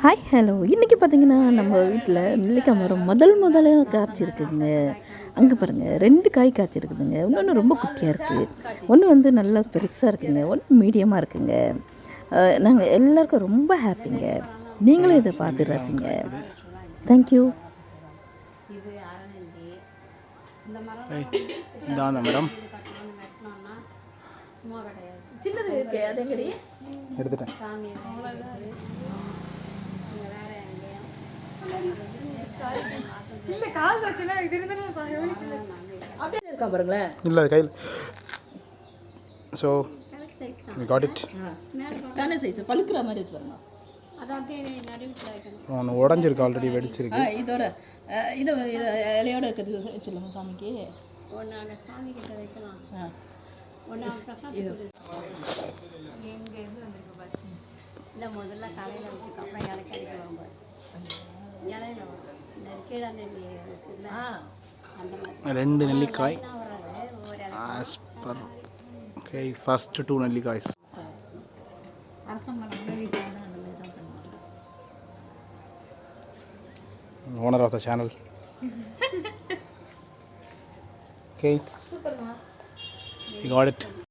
Hi hello இன்றைக்கி பார்த்தீங்கன்னா நம்ம வீட்டில் நெல்லிக்காய் மரம் முதல்ல காய்ச்சிருக்குங்க. அங்கே பாருங்கள் 2 காய் காய்ச்சிருக்குதுங்க. இன்னொன்று ரொம்ப குட்டியாக இருக்குது, ஒன்று வந்து நல்லா பெருசாக இருக்குங்க, ஒன்று மீடியமாக இருக்குங்க. நாங்கள் எல்லாருக்கும் ரொம்ப ஹாப்பிங்க. நீங்களும் இதை பார்த்து ரசிங்க. தேங்க்யூ. இதான் மேடம் சின்னது இருக்கு, அதேங்கடி எடுத்துட்டேன். அப்படியே இருக்கா பாருங்களேன். இல்லை அது கையில். So we got it. தானே சைஸ் பழுக்கிற மாதிரி இருக்கு பாருங்க. ஒன்று உடஞ்சிருக்கு, ஆல்ரெடி வெடிச்சிருக்கு. இதோட இதை இலையோட இருக்கிறது வச்சுருங்க சாமிக்கு. சாமி கிட்ட வைக்கலாம். இல்லை முதல்ல காலையில் வச்சுக்கோ, அப்புறம் இலைக்கு அடிக்க வரும்போது இலையில இந்த கீழே நெல்லி இருக்குல்ல, அந்த மாதிரி 2 நெல்லிக்காய் வராது. ஒவ்வொரு as per okay first 2 நெல்லிக்காய்ஸ். அரசமரம் வீட்டில் தான் அந்த மாதிரி தான் பண்ணுவாங்க. Owner of the channel. Okay, we got it.